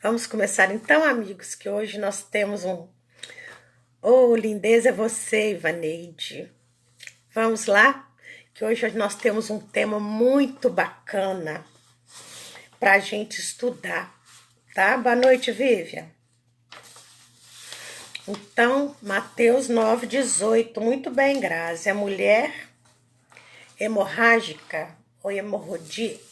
Vamos começar então, amigos, que hoje nós temos Oh, lindeza é você, Ivaneide. Vamos lá? Que hoje nós temos um tema muito bacana para a gente estudar, tá? Boa noite, Vivian. Então, Mateus 9:18. Muito bem, Grazi. A mulher hemorrágica ou hemorroidiza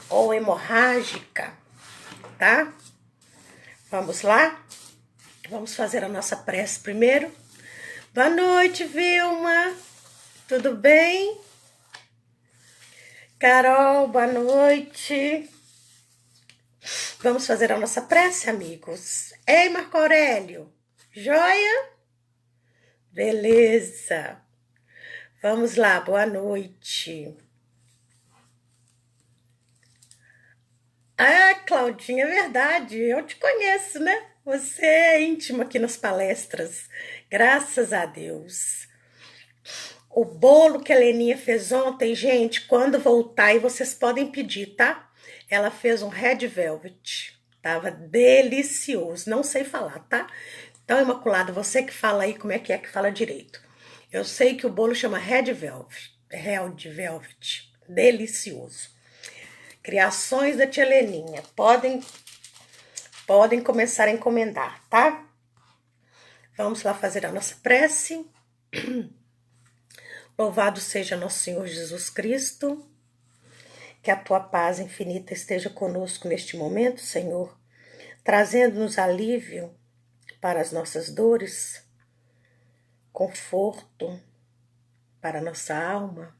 ou hemorrágica, tá? Vamos lá? Vamos fazer a nossa prece primeiro. Boa noite, Vilma. Tudo bem? Carol, boa noite. Vamos fazer a nossa prece, amigos. Ei, Marco Aurélio. Joia? Beleza. Vamos lá, boa noite. Ah, Claudinha, é verdade. Eu te conheço, né? Você é íntima aqui nas palestras. Graças a Deus. O bolo que a Leninha fez ontem, gente, quando voltar aí vocês podem pedir, tá? Ela fez um red velvet. Tava delicioso. Não sei falar, tá? Então, Imaculada, você que fala aí como é que fala direito. Eu sei que o bolo chama red velvet. Red velvet. Delicioso. Criações da tia Leninha. Podem começar a encomendar, tá? Vamos lá fazer a nossa prece. Louvado seja nosso Senhor Jesus Cristo. Que a tua paz infinita esteja conosco neste momento, Senhor, trazendo-nos alívio para as nossas dores, conforto para a nossa alma,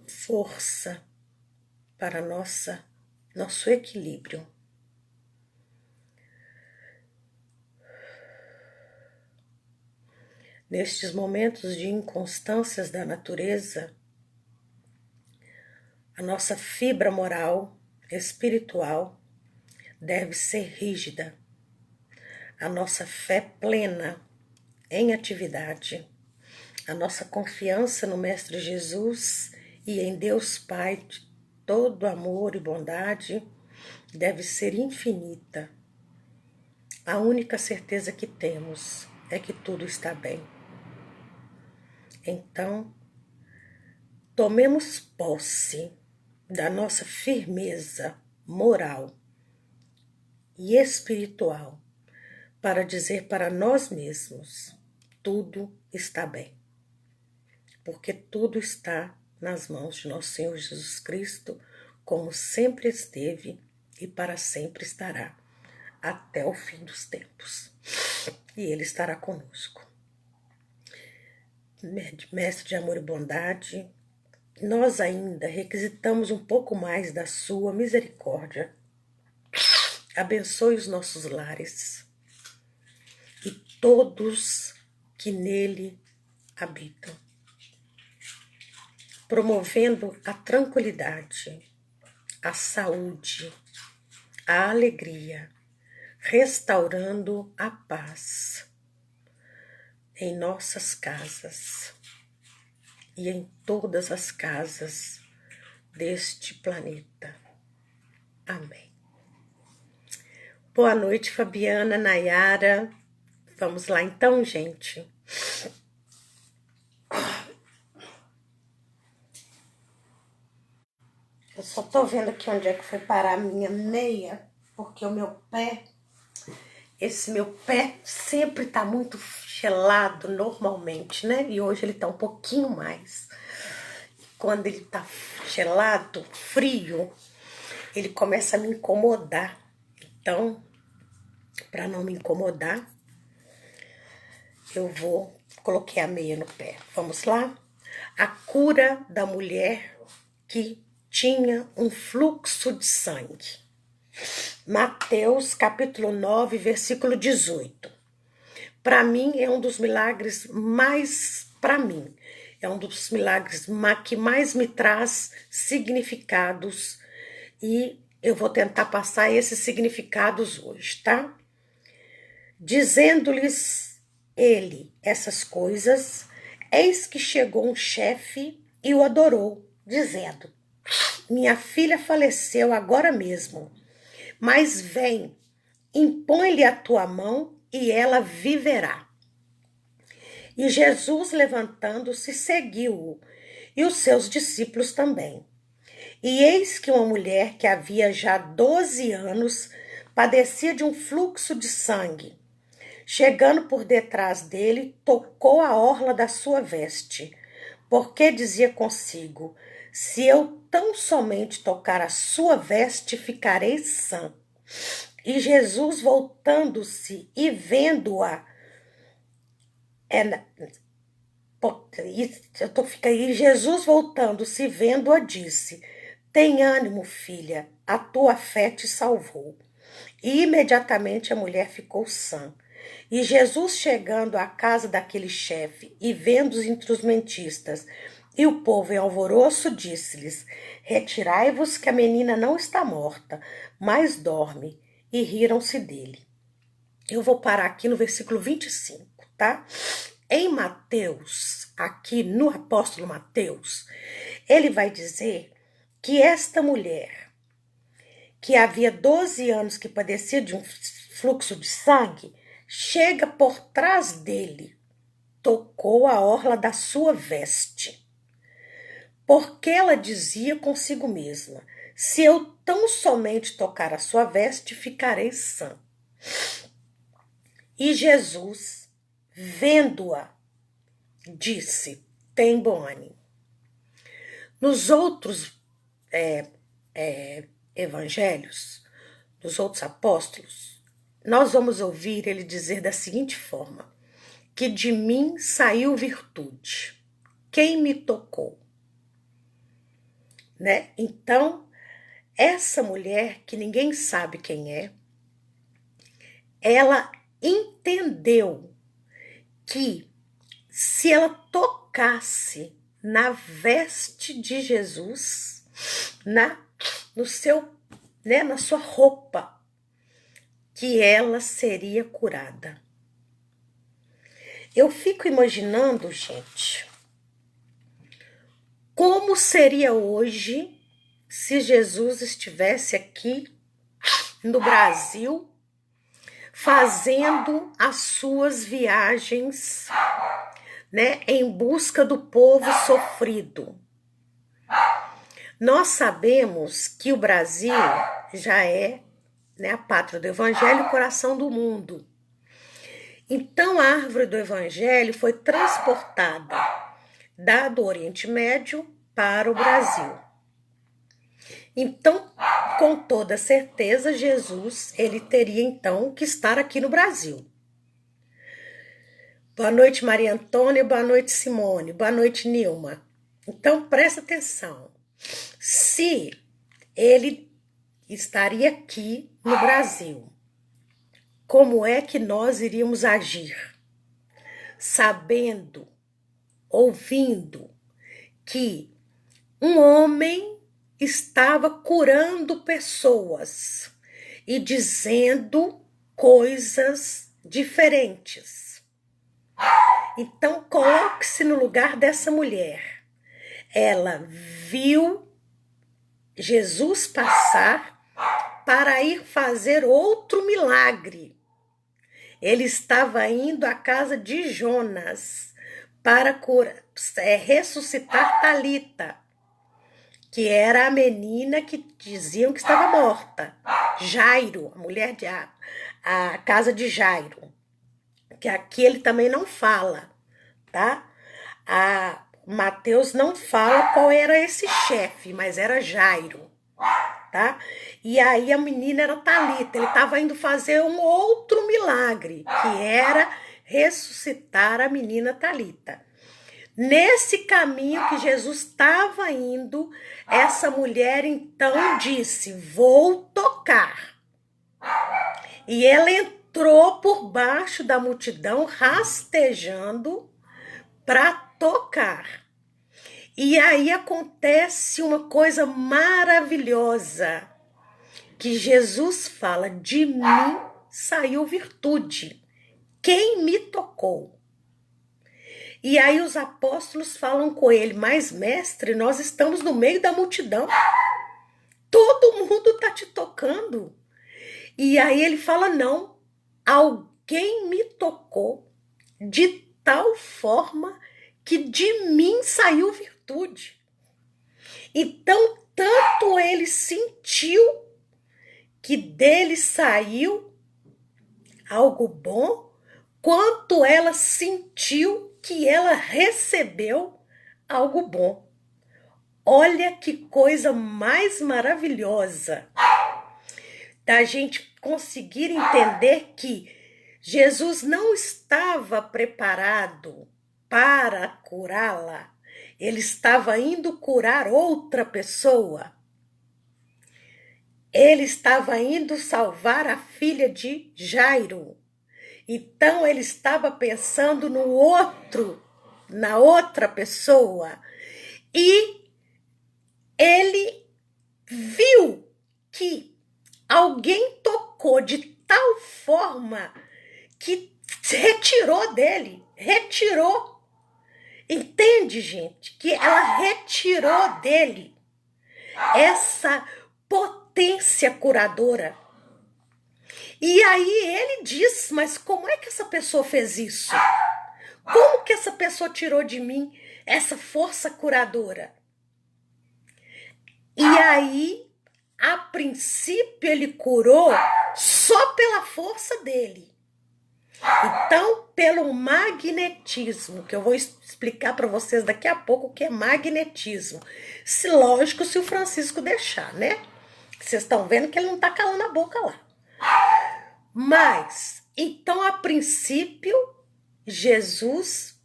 força para nosso equilíbrio. Nestes momentos de inconstâncias da natureza, a nossa fibra moral, espiritual, deve ser rígida. A nossa fé plena em atividade, a nossa confiança no Mestre Jesus e em Deus Pai de todo amor e bondade deve ser infinita. A única certeza que temos é que tudo está bem. Então, tomemos posse da nossa firmeza moral e espiritual para dizer para nós mesmos: tudo está bem. Porque tudo está nas mãos de nosso Senhor Jesus Cristo, como sempre esteve e para sempre estará, até o fim dos tempos. E Ele estará conosco. Mestre de amor e bondade, nós ainda requisitamos um pouco mais da sua misericórdia. Abençoe os nossos lares e todos que nele habitam, promovendo a tranquilidade, a saúde, a alegria, restaurando a paz em nossas casas e em todas as casas deste planeta. Amém. Boa noite, Fabiana, Nayara. Vamos lá então, gente. Eu só tô vendo aqui onde é que foi parar a minha meia, porque esse meu pé sempre tá muito gelado normalmente, né? E hoje ele tá um pouquinho mais. Quando ele tá gelado, frio, ele começa a me incomodar. Então, para não me incomodar, coloquei a meia no pé. Vamos lá? A cura da mulher que tinha um fluxo de sangue. Mateus capítulo 9, versículo 18. Para mim é um dos milagres é um dos milagres que mais me traz significados e eu vou tentar passar esses significados hoje, tá? Dizendo-lhes ele essas coisas, eis que chegou um chefe e o adorou, dizendo: minha filha faleceu agora mesmo, mas vem, impõe-lhe a tua mão e ela viverá. E Jesus, levantando-se, seguiu-o, e os seus discípulos também. E eis que uma mulher que havia já 12 anos padecia de um fluxo de sangue. Chegando por detrás dele, tocou a orla da sua veste, porque dizia consigo: se eu tão somente tocar a sua veste, ficarei sã. E Jesus, voltando-se e vendo-a, e Jesus, voltando-se e vendo-a, disse: tem ânimo, filha, a tua fé te salvou. E imediatamente a mulher ficou sã. E Jesus, chegando à casa daquele chefe e vendo os instrumentistas e o povo em alvoroço, disse-lhes: retirai-vos, que a menina não está morta, mas dorme. E riram-se dele. Eu vou parar aqui no versículo 25, tá? Em Mateus, aqui no apóstolo Mateus, ele vai dizer que esta mulher, que havia 12 anos que padecia de um fluxo de sangue, chega por trás dele, tocou a orla da sua veste, porque ela dizia consigo mesma: se eu tão somente tocar a sua veste, ficarei sã. E Jesus, vendo-a, disse: tem bom ânimo. Nos outros evangelhos, dos outros apóstolos, nós vamos ouvir ele dizer da seguinte forma: que de mim saiu virtude. Quem me tocou? Né? Então, essa mulher, que ninguém sabe quem é, ela entendeu que se ela tocasse na veste de Jesus, no seu, né, na sua roupa, que ela seria curada. Eu fico imaginando, gente, como seria hoje se Jesus estivesse aqui no Brasil fazendo as suas viagens, né, em busca do povo sofrido. Nós sabemos que o Brasil já é, né, a pátria do Evangelho, o coração do mundo. Então, a árvore do Evangelho foi transportada do Oriente Médio para o Brasil. Então, com toda certeza, Jesus, ele teria então que estar aqui no Brasil. Boa noite, Maria Antônia, boa noite, Simone, boa noite, Nilma. Então, presta atenção. Se ele estaria aqui no Brasil, como é que nós iríamos agir? Sabendo, ouvindo que um homem estava curando pessoas e dizendo coisas diferentes. Então, coloque-se no lugar dessa mulher. Ela viu Jesus passar para ir fazer outro milagre. Ele estava indo à casa de Jonas para ressuscitar Talita, que era a menina que diziam que estava morta. Jairo, a mulher a casa de Jairo, que aqui ele também não fala, tá? Mateus não fala qual era esse chefe, mas era Jairo, tá? E aí a menina era Talita, ele estava indo fazer um outro milagre, que era ressuscitar a menina Talita. Nesse caminho que Jesus estava indo, essa mulher então disse: vou tocar. E ela entrou por baixo da multidão, rastejando para tocar. E aí acontece uma coisa maravilhosa, que Jesus fala: de mim saiu virtude. Quem me tocou? E aí os apóstolos falam com ele, mas mestre, nós estamos no meio da multidão. Todo mundo está te tocando. E aí ele fala, não, alguém me tocou de tal forma que de mim saiu virtude. Então, tanto ele sentiu que dele saiu algo bom, quanto ela sentiu que ela recebeu algo bom. Olha que coisa mais maravilhosa da gente conseguir entender que Jesus não estava preparado para curá-la. Ele estava indo curar outra pessoa. Ele estava indo salvar a filha de Jairo. Então ele estava pensando no outro, na outra pessoa. E ele viu que alguém tocou de tal forma que retirou dele, retirou. Entende, gente? Que ela retirou dele essa potência curadora. E aí ele diz, mas como é que essa pessoa fez isso? Como que essa pessoa tirou de mim essa força curadora? E aí, a princípio, ele curou só pela força dele. Então, pelo magnetismo, que eu vou explicar para vocês daqui a pouco o que é magnetismo. Se, lógico, se o Francisco deixar, né? Vocês estão vendo que ele não tá calando a boca lá. Mas, então, a princípio, Jesus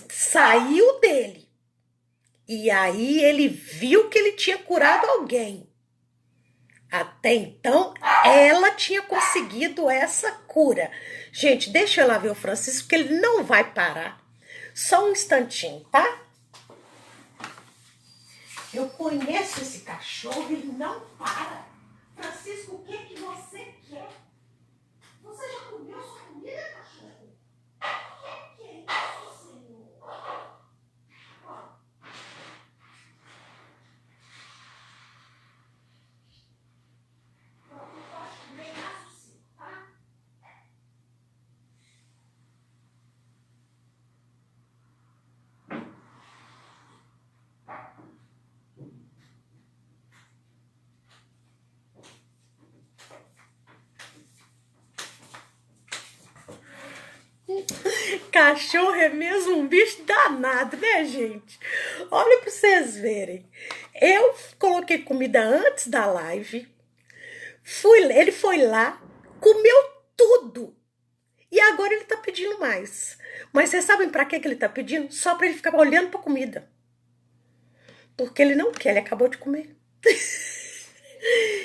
saiu dele. E aí ele viu que ele tinha curado alguém. Até então, ela tinha conseguido essa cura. Gente, deixa eu lá ver o Francisco, porque ele não vai parar. Só um instantinho, tá? Eu conheço esse cachorro, ele não para. Francisco, o que você quer? Você já comeu sua comida, cachorro? O que é isso, Senhor? Cachorro é mesmo um bicho danado, né, gente? Olha para vocês verem. Eu coloquei comida antes da live. Ele foi lá, comeu tudo. E agora ele tá pedindo mais. Mas vocês sabem para que ele tá pedindo? Só para ele ficar olhando para comida. Porque ele não quer, ele acabou de comer.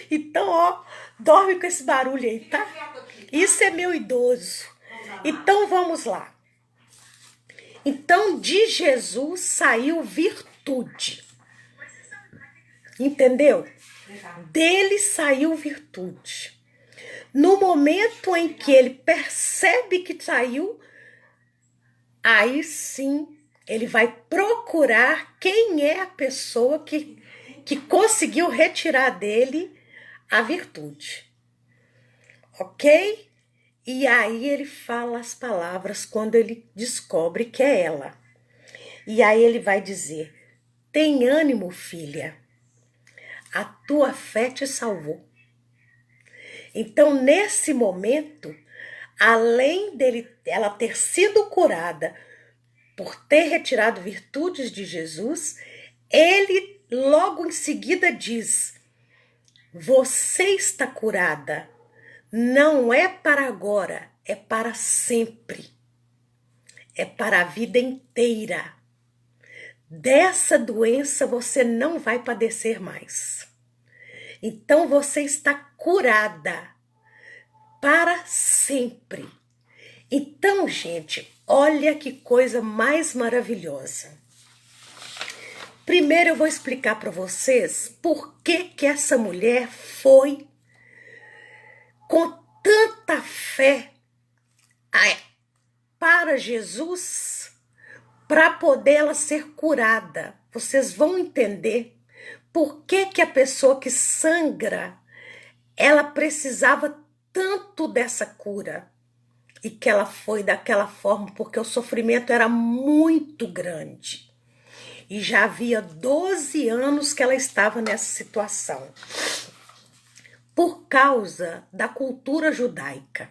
Então, ó, dorme com esse barulho aí, tá? Isso é meu idoso. Então, vamos lá. Então, de Jesus saiu virtude. Entendeu? Dele saiu virtude. No momento em que ele percebe que saiu, aí sim ele vai procurar quem é a pessoa que conseguiu retirar dele a virtude. Ok? E aí ele fala as palavras quando ele descobre que é ela. E aí ele vai dizer: tem ânimo, filha, a tua fé te salvou. Então, nesse momento, além ela ter sido curada por ter retirado virtudes de Jesus, ele logo em seguida diz: você está curada. Não é para agora, é para sempre. É para a vida inteira. Dessa doença você não vai padecer mais. Então você está curada para sempre. Então, gente, olha que coisa mais maravilhosa. Primeiro eu vou explicar para vocês por que essa mulher foi com tanta fé para Jesus para poder ela ser curada. Vocês vão entender por que que a pessoa que sangra, ela precisava tanto dessa cura e que ela foi daquela forma, porque o sofrimento era muito grande. E já havia 12 anos que ela estava nessa situação. Por causa da cultura judaica,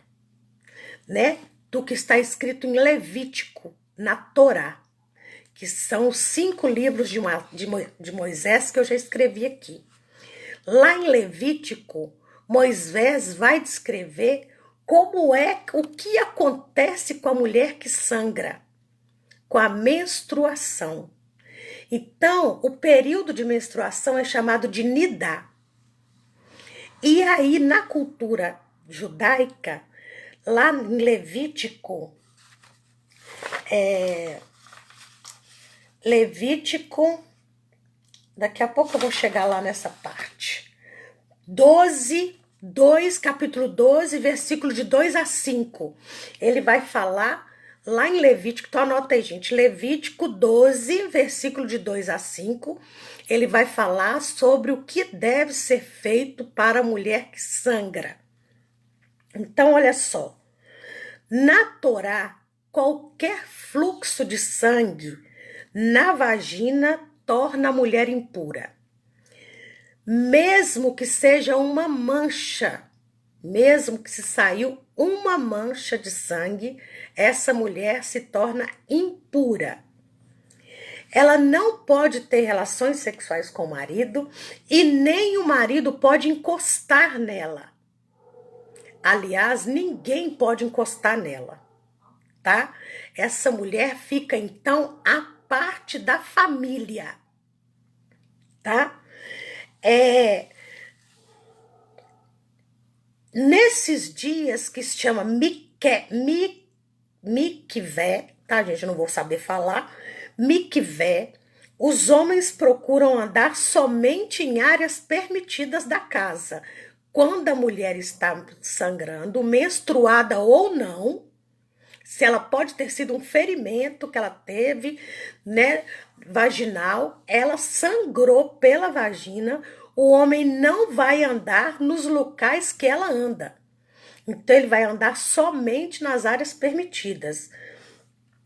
né? Do que está escrito em Levítico, na Torá, que são os 5 livros de Moisés que eu já escrevi aqui. Lá em Levítico, Moisés vai descrever como é, o que acontece com a mulher que sangra, com a menstruação. Então, o período de menstruação é chamado de nidá. E aí, na cultura judaica, lá em Levítico, daqui a pouco eu vou chegar lá nessa parte. 2, capítulo 12, versículo de 2 a 5. Ele vai falar lá em Levítico, então anota aí, gente. Levítico 12, versículo de 2 a 5. Ele vai falar sobre o que deve ser feito para a mulher que sangra. Então, olha só. Na Torá, qualquer fluxo de sangue na vagina torna a mulher impura. Mesmo que seja uma mancha, mesmo que se saiu uma mancha de sangue, essa mulher se torna impura. Ela não pode ter relações sexuais com o marido e nem o marido pode encostar nela. Aliás, ninguém pode encostar nela, tá? Essa mulher fica, então, à parte da família, tá? Nesses dias que se chama mikvé, tá, gente? Eu não vou saber falar. Mikvé, os homens procuram andar somente em áreas permitidas da casa. Quando a mulher está sangrando, menstruada ou não, se ela pode ter sido um ferimento que ela teve, né, vaginal, ela sangrou pela vagina, o homem não vai andar nos locais que ela anda. Então, ele vai andar somente nas áreas permitidas.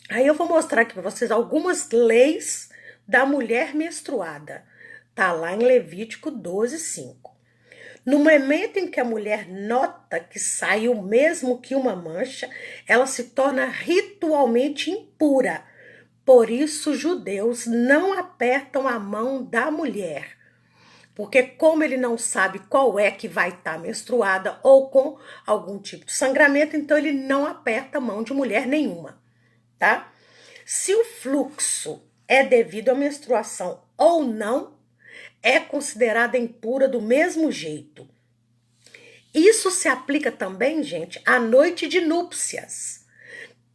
Aí eu vou mostrar aqui para vocês algumas leis da mulher menstruada. Tá lá em Levítico 12, 5. No momento em que a mulher nota que sai o mesmo que uma mancha, ela se torna ritualmente impura. Por isso, os judeus não apertam a mão da mulher. Porque como ele não sabe qual é que vai estar menstruada ou com algum tipo de sangramento, então ele não aperta a mão de mulher nenhuma, tá? Se o fluxo é devido à menstruação ou não, é considerada impura do mesmo jeito. Isso se aplica também, gente, à noite de núpcias.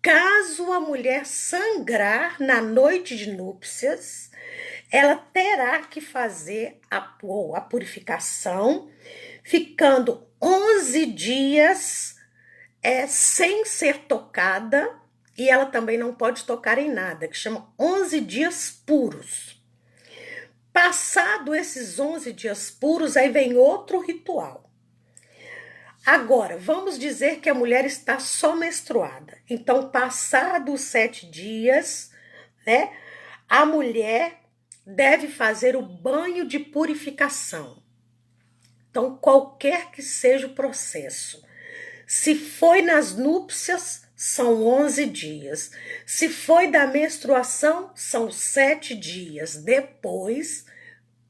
Caso a mulher sangrar na noite de núpcias, ela terá que fazer a purificação, ficando 11 dias sem ser tocada, e ela também não pode tocar em nada, que chama 11 dias puros. Passado esses 11 dias puros, aí vem outro ritual. Agora, vamos dizer que a mulher está só menstruada. Então, passados os 7 dias, né, a mulher deve fazer o banho de purificação. Então, qualquer que seja o processo. Se foi nas núpcias, são 11 dias. Se foi da menstruação, são 7 dias. Depois,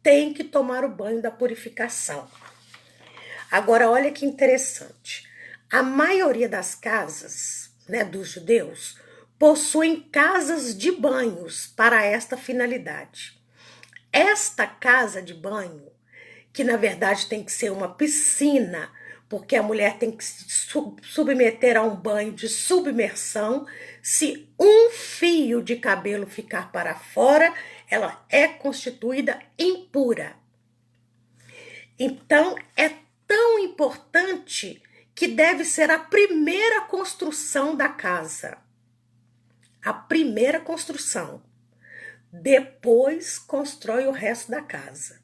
tem que tomar o banho da purificação. Agora, olha que interessante. A maioria das casas, né, dos judeus possuem casas de banhos para esta finalidade. Esta casa de banho, que na verdade tem que ser uma piscina, porque a mulher tem que se submeter a um banho de submersão. Se um fio de cabelo ficar para fora, ela é constituída impura. Então, é tão importante que deve ser a primeira construção da casa. a primeira construção. Depois constrói o resto da casa.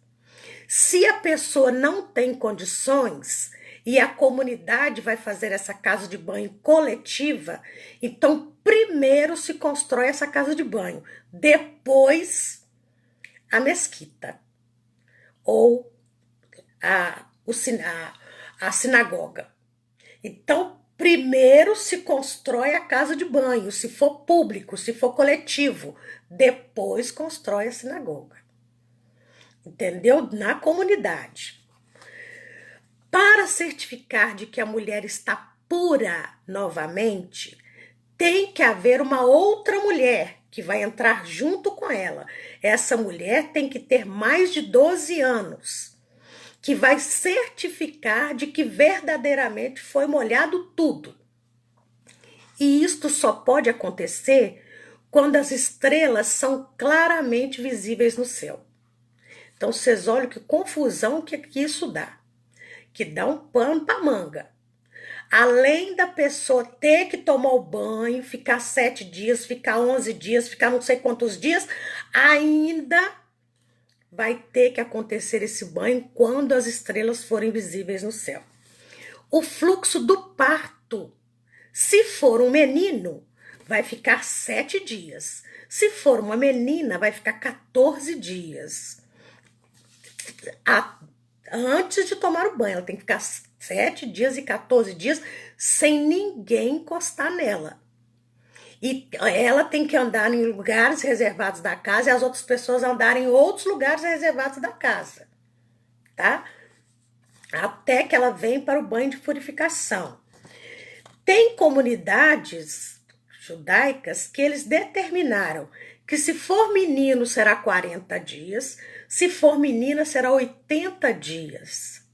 Se a pessoa não tem condições e a comunidade vai fazer essa casa de banho coletiva, então primeiro se constrói essa casa de banho, depois a mesquita ou a sinagoga. Então, primeiro se constrói a casa de banho, se for público, se for coletivo, depois constrói a sinagoga. Entendeu? Na comunidade. Para certificar de que a mulher está pura novamente, tem que haver uma outra mulher que vai entrar junto com ela. Essa mulher tem que ter mais de 12 anos, que vai certificar de que verdadeiramente foi molhado tudo. E isto só pode acontecer quando as estrelas são claramente visíveis no céu. Então, vocês olham que confusão que isso dá. Que dá um pano para manga. Além da pessoa ter que tomar o banho, ficar 7 dias, ficar 11 dias, ficar não sei quantos dias, ainda vai ter que acontecer esse banho quando as estrelas forem visíveis no céu. O fluxo do parto, se for um menino, vai ficar 7 dias. Se for uma menina, vai ficar 14 dias. Antes de tomar o banho, ela tem que ficar 7 dias e 14 dias sem ninguém encostar nela. E ela tem que andar em lugares reservados da casa e as outras pessoas andarem em outros lugares reservados da casa, tá? Até que ela venha para o banho de purificação. Tem comunidades judaicas que eles determinaram que se for menino será 40 dias, se for menina será 80 dias.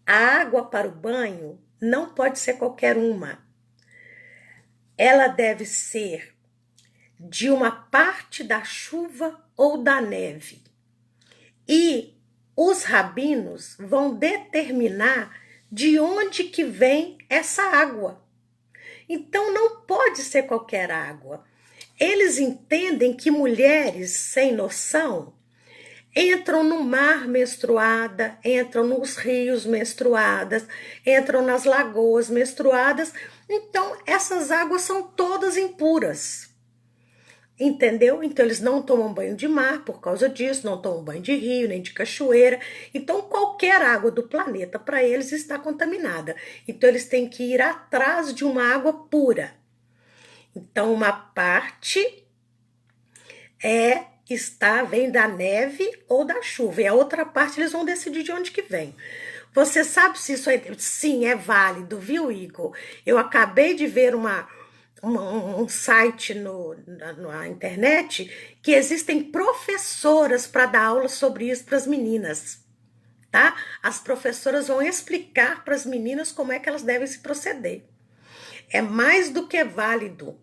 A água para o banho não pode ser qualquer uma. Ela deve ser de uma parte da chuva ou da neve. E os rabinos vão determinar de onde que vem essa água. Então não pode ser qualquer água. Eles entendem que mulheres sem noção entram no mar menstruada, entram nos rios menstruadas, entram nas lagoas menstruadas. Então, essas águas são todas impuras. Entendeu? Então, eles não tomam banho de mar por causa disso, não tomam banho de rio, nem de cachoeira. Então, qualquer água do planeta para eles está contaminada. Então, eles têm que ir atrás de uma água pura. Então, uma parte vem da neve ou da chuva. E a outra parte eles vão decidir de onde que vem. Você sabe se isso é... Sim, é válido, viu, Igor? Eu acabei de ver um site na internet que existem professoras para dar aula sobre isso para as meninas, tá? As professoras vão explicar para as meninas como é que elas devem se proceder. É mais do que válido,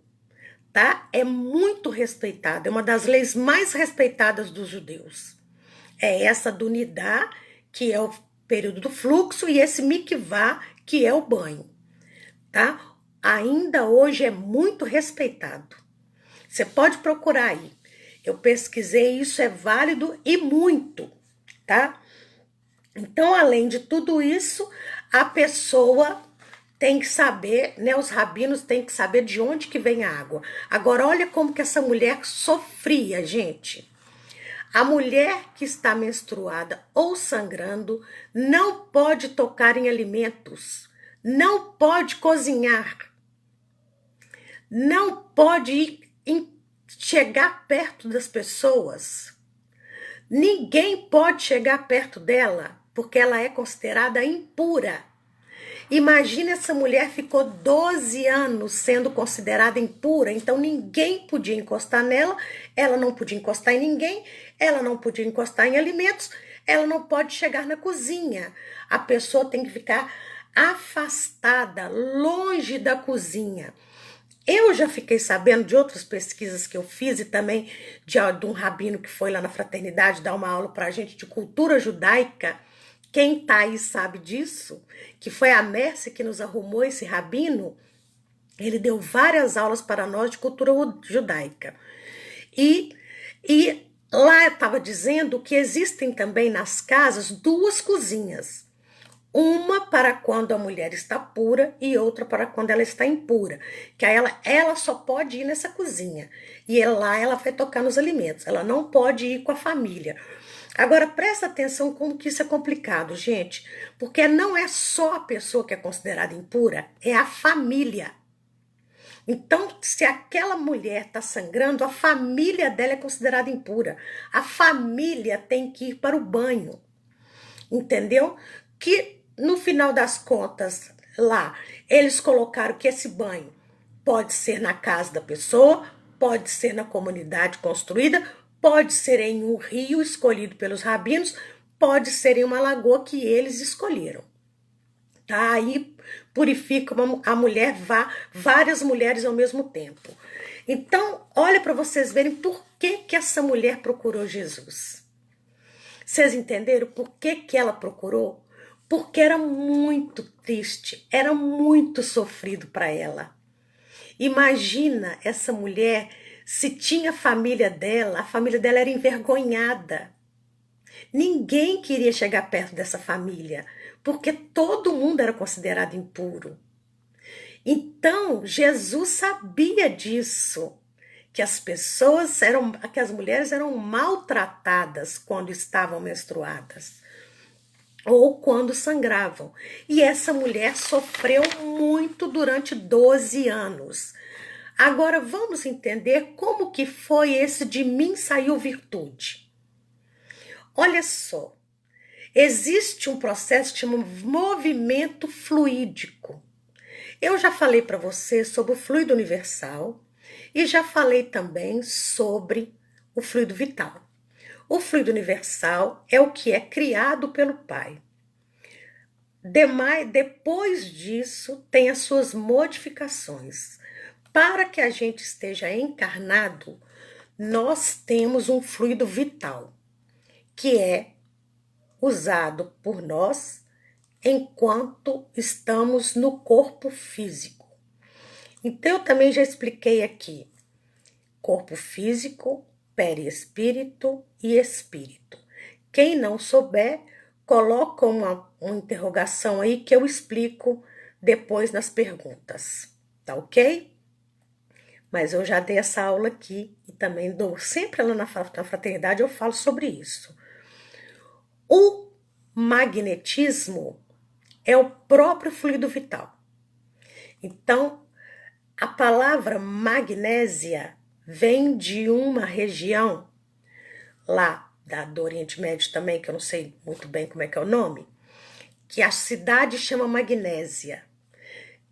tá? É muito respeitado, é uma das leis mais respeitadas dos judeus. É essa do Nidá, que é o período do fluxo, e esse Mikvá, que é o banho, tá? Ainda hoje é muito respeitado. Você pode procurar aí. Eu pesquisei, isso é válido e muito, tá? Então, além de tudo isso, a pessoa tem que saber, né? Os rabinos têm que saber de onde que vem a água. Agora, olha como que essa mulher sofria, gente. A mulher que está menstruada ou sangrando não pode tocar em alimentos, não pode cozinhar, não pode chegar perto das pessoas. Ninguém pode chegar perto dela, porque ela é considerada impura. Imagina, essa mulher ficou 12 anos sendo considerada impura, então ninguém podia encostar nela, ela não podia encostar em ninguém, ela não podia encostar em alimentos, ela não pode chegar na cozinha. A pessoa tem que ficar afastada, longe da cozinha. Eu já fiquei sabendo de outras pesquisas que eu fiz e também de um rabino que foi lá na fraternidade dar uma aula pra gente de cultura judaica. Quem tá aí sabe disso, que foi a Mércia que nos arrumou esse rabino. Ele deu várias aulas para nós de cultura judaica. E, e lá estava dizendo que existem também nas casas duas cozinhas. Uma para quando a mulher está pura e outra para quando ela está impura. Que aí ela só pode ir nessa cozinha. E lá ela vai tocar nos alimentos. Ela não pode ir com a família. Agora, presta atenção como que isso é complicado, gente. Porque não é só a pessoa que é considerada impura, é a família. Então, se aquela mulher está sangrando, a família dela é considerada impura. A família tem que ir para o banho. Entendeu? Que no final das contas, lá, eles colocaram que esse banho pode ser na casa da pessoa, pode ser na comunidade construída, pode ser em um rio escolhido pelos rabinos, pode ser em uma lagoa que eles escolheram. Tá? Aí purifica a mulher, várias mulheres ao mesmo tempo. Então, olha para vocês verem por que essa mulher procurou Jesus. Vocês entenderam por que ela procurou? Porque era muito triste, era muito sofrido para ela. Imagina essa mulher, se tinha a família dela era envergonhada. Ninguém queria chegar perto dessa família, porque todo mundo era considerado impuro. Então, Jesus sabia disso, que que as mulheres eram maltratadas quando estavam menstruadas ou quando sangravam. E essa mulher sofreu muito durante 12 anos. Agora vamos entender como que foi esse de mim saiu virtude. Olha só, existe um processo que chama movimento fluídico. Eu já falei para você sobre o fluido universal e já falei também sobre o fluido vital. O fluido universal é o que é criado pelo Pai. Depois disso, tem as suas modificações. Para que a gente esteja encarnado, nós temos um fluido vital, que é usado por nós enquanto estamos no corpo físico. Então, eu também já expliquei aqui corpo físico, perispírito e espírito. Quem não souber, coloca uma interrogação aí que eu explico depois nas perguntas, tá ok? Mas eu já dei essa aula aqui e também dou sempre lá na fraternidade eu falo sobre isso. O magnetismo é o próprio fluido vital. Então, a palavra magnésia vem de uma região lá do Oriente Médio também, que eu não sei muito bem como é que é o nome, que a cidade chama Magnésia,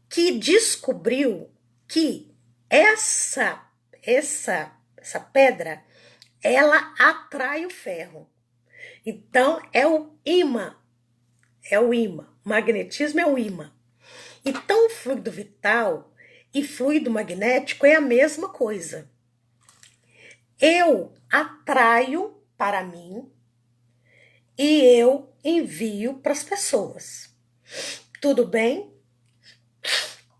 que descobriu que essa pedra, ela atrai o ferro. Então, é o imã. Magnetismo é o imã. Então, o fluido vital e fluido magnético é a mesma coisa. Eu atraio para mim e eu envio para as pessoas. Tudo bem?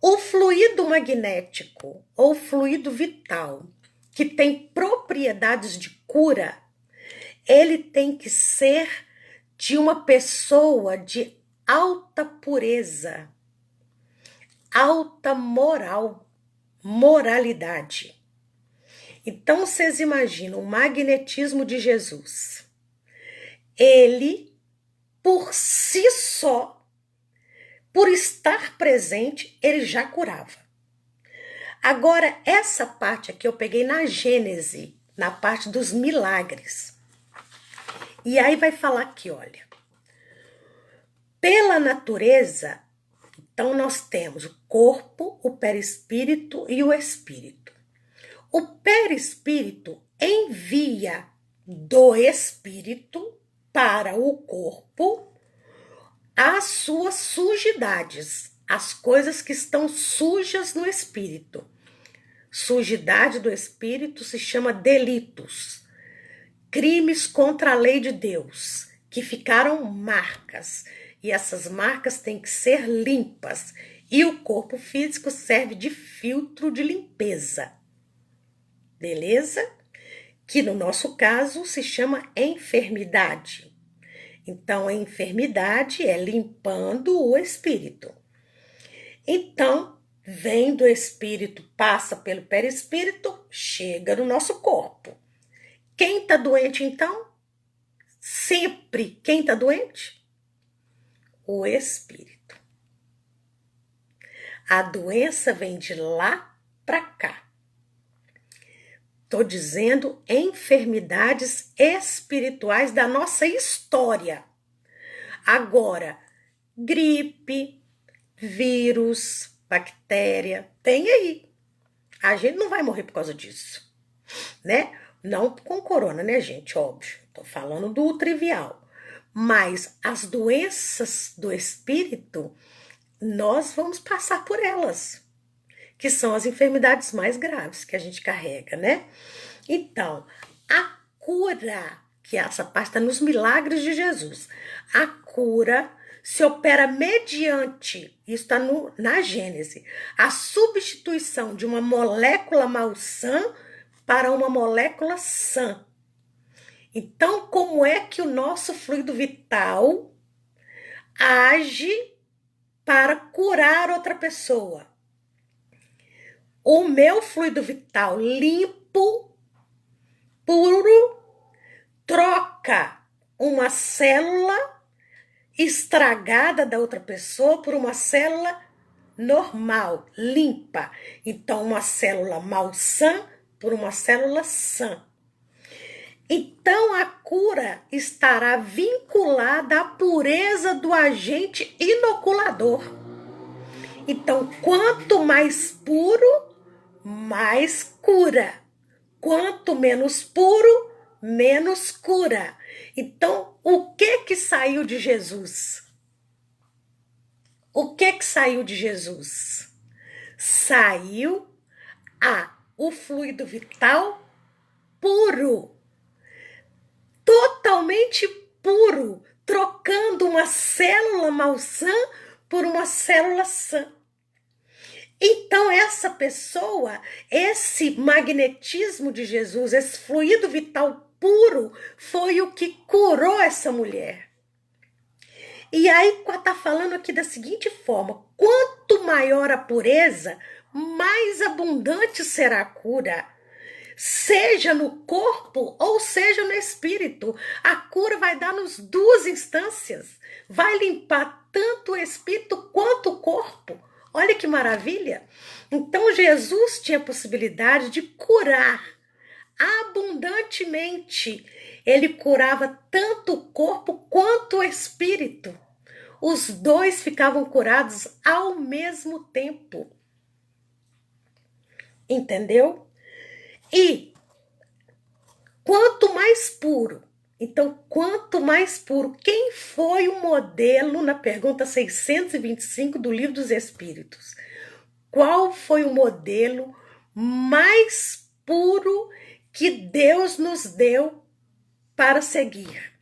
O fluido magnético ou fluido vital, que tem propriedades de cura, ele tem que ser de uma pessoa de alta pureza, alta moralidade. Então, vocês imaginam o magnetismo de Jesus. Ele, por si só, por estar presente, ele já curava. Agora, essa parte aqui eu peguei na Gênese, na parte dos milagres. E aí vai falar aqui, olha. Pela natureza, então nós temos o corpo, o perispírito e o espírito. O perispírito envia do espírito para o corpo as suas sujidades, as coisas que estão sujas no espírito. Sujidade do espírito se chama delitos, crimes contra a lei de Deus, que ficaram marcas. E essas marcas têm que ser limpas. E o corpo físico serve de filtro de limpeza. Beleza? Que no nosso caso se chama enfermidade. Então, a enfermidade é limpando o espírito. Então, vem do espírito, passa pelo perispírito, chega no nosso corpo. Quem está doente, então? Sempre quem está doente? O espírito. A doença vem de lá para cá. Estou dizendo enfermidades espirituais da nossa história. Agora, gripe, vírus, bactéria, tem aí. A gente não vai morrer por causa disso, né? Não com corona, né, gente? Óbvio. Tô falando do trivial. Mas as doenças do espírito, nós vamos passar por elas, que são as enfermidades mais graves que a gente carrega, né? Então, a cura, que essa parte está nos milagres de Jesus, a cura se opera mediante, isso está na Gênese, a substituição de uma molécula malsã para uma molécula sã. Então, como é que o nosso fluido vital age para curar outra pessoa? O meu fluido vital limpo, puro, troca uma célula estragada da outra pessoa por uma célula normal, limpa. Então, uma célula malsã por uma célula sã. Então, a cura estará vinculada à pureza do agente inoculador. Então, quanto mais puro, mais cura. Quanto menos puro, menos cura. Então, o que saiu de Jesus? O que saiu de Jesus? Saiu o fluido vital puro. Totalmente puro, trocando uma célula malsã por uma célula sã. Então, essa pessoa, esse magnetismo de Jesus, esse fluido vital puro, foi o que curou essa mulher. E aí, está falando aqui da seguinte forma: quanto maior a pureza, mais abundante será a cura. Seja no corpo ou seja no espírito. A cura vai dar nas duas instâncias. Vai limpar tanto o espírito quanto o corpo. Olha que maravilha! Então Jesus tinha a possibilidade de curar abundantemente. Ele curava tanto o corpo quanto o espírito. Os dois ficavam curados ao mesmo tempo. Entendeu? E quanto mais puro, então quanto mais puro, quem foi o modelo na pergunta 625 do Livro dos Espíritos? Qual foi o modelo mais puro que Deus nos deu para seguir?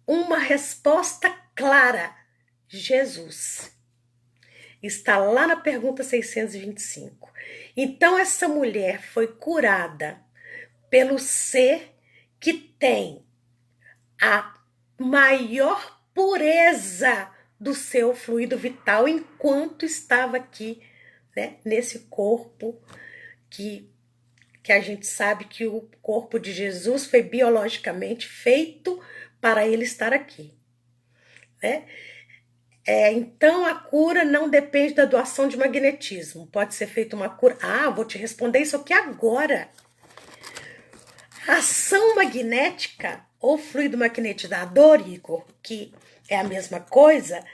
Uma resposta clara: Jesus. Está lá na pergunta 625. Então, essa mulher foi curada pelo ser que tem a maior pureza do seu fluido vital enquanto estava aqui, né, nesse corpo que a gente sabe que o corpo de Jesus foi biologicamente feito para ele estar aqui, né? Então, a cura não depende da doação de magnetismo. Pode ser feita uma cura... vou te responder isso aqui agora. A ação magnética ou fluido magnetizador, Igor, que é a mesma coisa,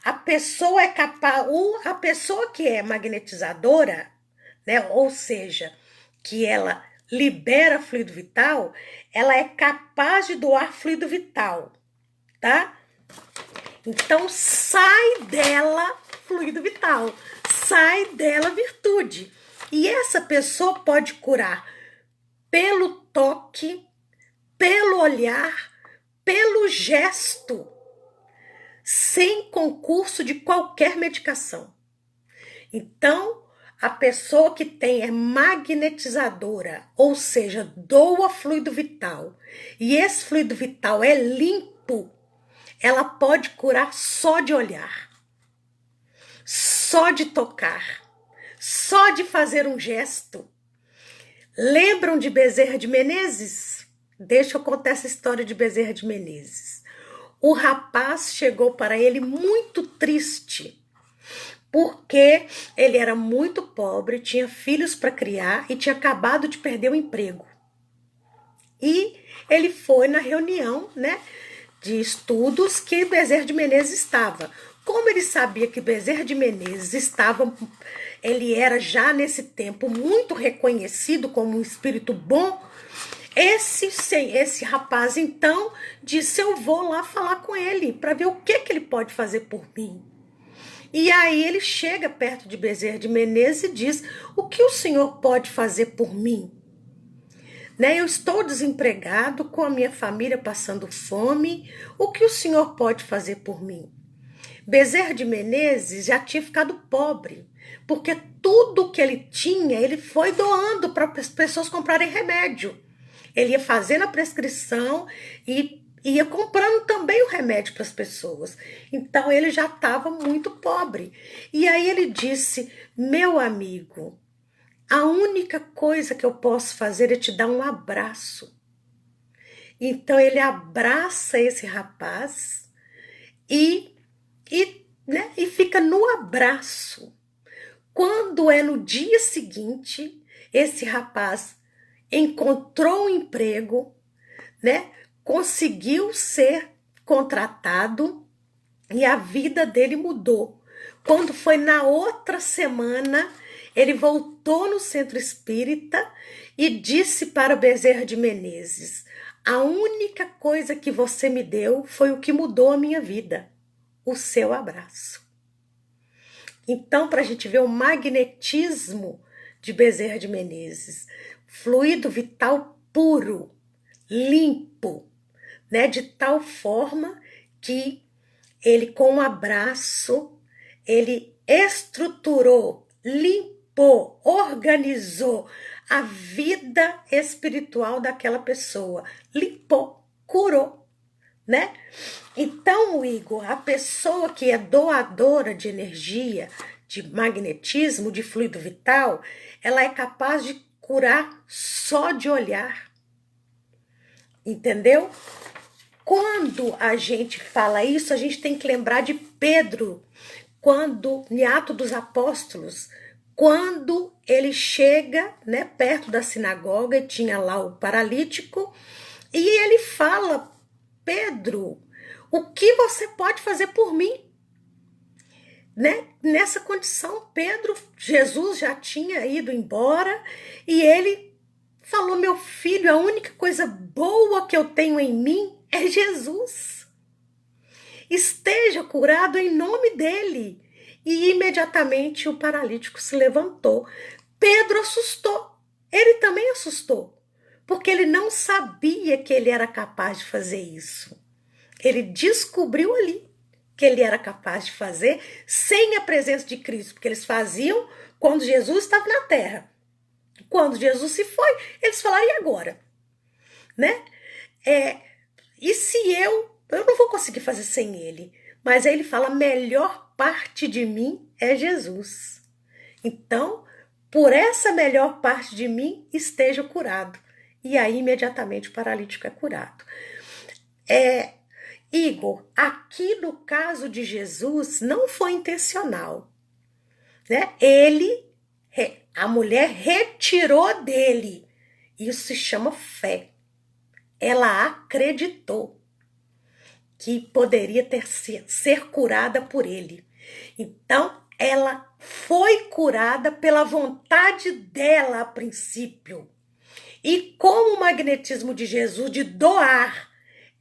a pessoa é capaz... A pessoa que é magnetizadora, né, ou seja, que ela libera fluido vital, ela é capaz de doar fluido vital, tá? Então, sai dela fluido vital, sai dela virtude. E essa pessoa pode curar pelo toque, pelo olhar, pelo gesto, sem concurso de qualquer medicação. Então, a pessoa que tem é magnetizadora, ou seja, doa fluido vital, e esse fluido vital é limpo, ela pode curar só de olhar, só de tocar, só de fazer um gesto. Lembram de Bezerra de Menezes? Deixa eu contar essa história de Bezerra de Menezes. O rapaz chegou para ele muito triste, porque ele era muito pobre, tinha filhos para criar e tinha acabado de perder o emprego. E ele foi na reunião, né, de estudos que Bezerra de Menezes estava. Como ele sabia que Bezerra de Menezes estava, ele era já nesse tempo muito reconhecido como um espírito bom, esse rapaz então disse: eu vou lá falar com ele para ver o que ele pode fazer por mim. E aí ele chega perto de Bezerra de Menezes e diz: o que o senhor pode fazer por mim? Né? Eu estou desempregado, com a minha família passando fome, o que o senhor pode fazer por mim? Bezerra de Menezes já tinha ficado pobre, porque tudo que ele tinha, ele foi doando para as pessoas comprarem remédio. Ele ia fazendo a prescrição e ia comprando também o remédio para as pessoas. Então ele já estava muito pobre. E aí ele disse: meu amigo, a única coisa que eu posso fazer é te dar um abraço. Então ele abraça esse rapaz e fica no abraço. Quando é no dia seguinte, esse rapaz encontrou um emprego, né? Conseguiu ser contratado e a vida dele mudou. Quando foi na outra semana, ele voltou no centro espírita e disse para Bezerra de Menezes: a única coisa que você me deu foi o que mudou a minha vida, o seu abraço. Então, para a gente ver o magnetismo de Bezerra de Menezes, fluido vital puro, limpo, né? De tal forma que ele, com um abraço, ele estruturou, limpou, organizou a vida espiritual daquela pessoa. Limpou, curou, né? Então, Igor, a pessoa que é doadora de energia, de magnetismo, de fluido vital, ela é capaz de curar só de olhar. Entendeu? Quando a gente fala isso, a gente tem que lembrar de Pedro, quando, em Atos dos Apóstolos, quando ele chega, né, perto da sinagoga, e tinha lá o paralítico, e ele fala: Pedro, o que você pode fazer por mim? Né? Nessa condição, Pedro, Jesus já tinha ido embora e ele falou: meu filho, a única coisa boa que eu tenho em mim é Jesus. Esteja curado em nome dele. E imediatamente o paralítico se levantou. Pedro assustou. Ele também assustou, porque ele não sabia que ele era capaz de fazer isso. Ele descobriu ali que ele era capaz de fazer sem a presença de Cristo, porque eles faziam quando Jesus estava na terra. Quando Jesus se foi, eles falaram: e agora? Né? E se eu não vou conseguir fazer sem ele. Mas aí ele fala: a melhor parte de mim é Jesus. Então, por essa melhor parte de mim, esteja curado. E aí, imediatamente, o paralítico é curado. Igor, aqui no caso de Jesus, não foi intencional, né? A mulher retirou dele. Isso se chama fé. Ela acreditou que poderia ser curada por ele. Então, ela foi curada pela vontade dela a princípio. E como o magnetismo de Jesus de doar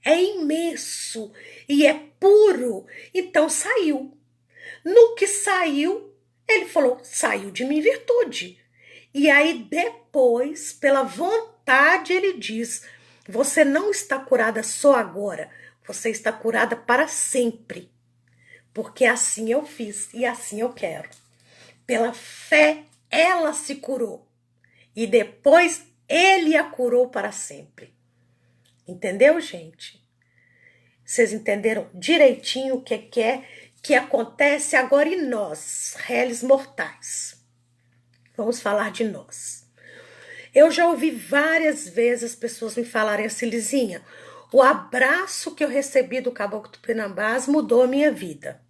é imenso e é puro, então saiu. No que saiu, ele falou: saiu de mim virtude. E aí depois, pela vontade, ele diz: você não está curada só agora, você está curada para sempre. Porque assim eu fiz e assim eu quero. Pela fé, ela se curou. E depois, ele a curou para sempre. Entendeu, gente? Vocês entenderam direitinho o que é que acontece agora em nós, réis mortais. Vamos falar de nós. Eu já ouvi várias vezes as pessoas me falarem assim, Lizinha, o abraço que eu recebi do Caboclo Tupinambás mudou a minha vida.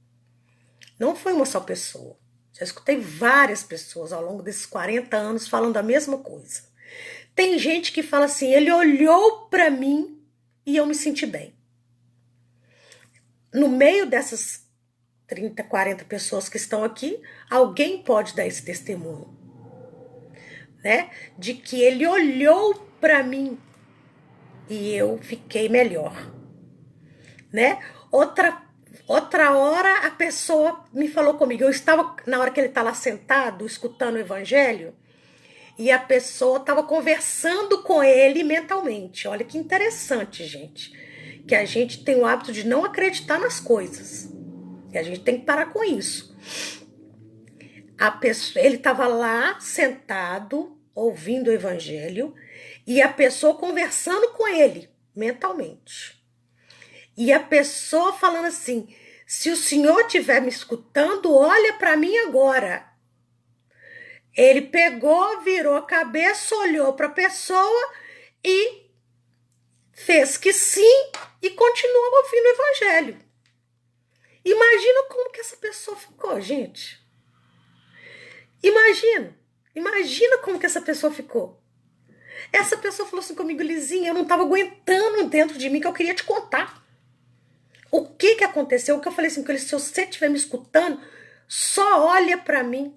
Não foi uma só pessoa. Já escutei várias pessoas ao longo desses 40 anos falando a mesma coisa. Tem gente que fala assim, ele olhou para mim e eu me senti bem. No meio dessas 30, 40 pessoas que estão aqui, alguém pode dar esse testemunho, né? De que ele olhou para mim e eu fiquei melhor, né? Outra hora a pessoa me falou comigo, eu estava na hora que ele está lá sentado, escutando o evangelho, e a pessoa estava conversando com ele mentalmente. Olha que interessante, gente, que a gente tem o hábito de não acreditar nas coisas, e a gente tem que parar com isso. Ele estava lá sentado, ouvindo o evangelho, e a pessoa conversando com ele mentalmente. E a pessoa falando assim, se o senhor estiver me escutando, olha para mim agora. Ele pegou, virou a cabeça, olhou para a pessoa e fez que sim e continuou ouvindo o evangelho. Imagina como que essa pessoa ficou, gente. Imagina como que essa pessoa ficou. Essa pessoa falou assim comigo, Lizinha, eu não estava aguentando dentro de mim que eu queria te contar. O que aconteceu? O que eu falei assim, se você estiver me escutando, só olha para mim.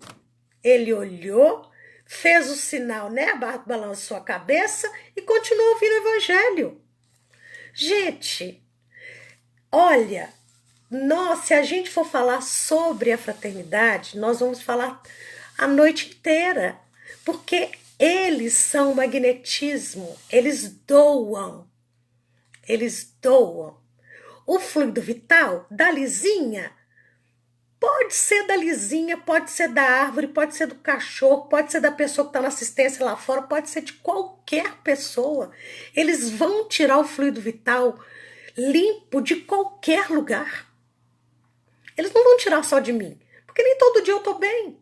Ele olhou, fez o sinal, né? Balançou a cabeça e continuou ouvindo o evangelho. Gente, olha, se a gente for falar sobre a fraternidade, nós vamos falar a noite inteira, porque eles são magnetismo, eles doam. O fluido vital da Lizinha pode ser da Lizinha, pode ser da árvore, pode ser do cachorro, pode ser da pessoa que está na assistência lá fora, pode ser de qualquer pessoa. Eles vão tirar o fluido vital limpo de qualquer lugar. Eles não vão tirar só de mim, porque nem todo dia eu tô bem.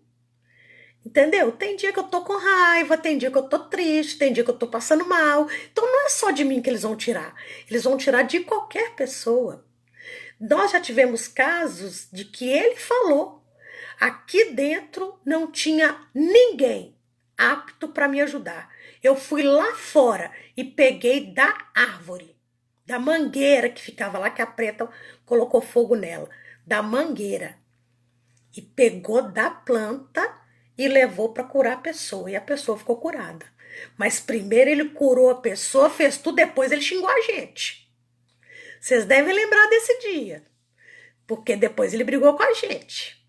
Entendeu? Tem dia que eu tô com raiva, tem dia que eu tô triste, tem dia que eu tô passando mal. Então não é só de mim que eles vão tirar. Eles vão tirar de qualquer pessoa. Nós já tivemos casos de que ele falou, aqui dentro não tinha ninguém apto para me ajudar. Eu fui lá fora e peguei da árvore, da mangueira que ficava lá, que a preta colocou fogo nela, da mangueira. E pegou da planta e levou para curar a pessoa. E a pessoa ficou curada. Mas primeiro ele curou a pessoa, fez tudo, depois ele xingou a gente. Vocês devem lembrar desse dia. Porque depois ele brigou com a gente.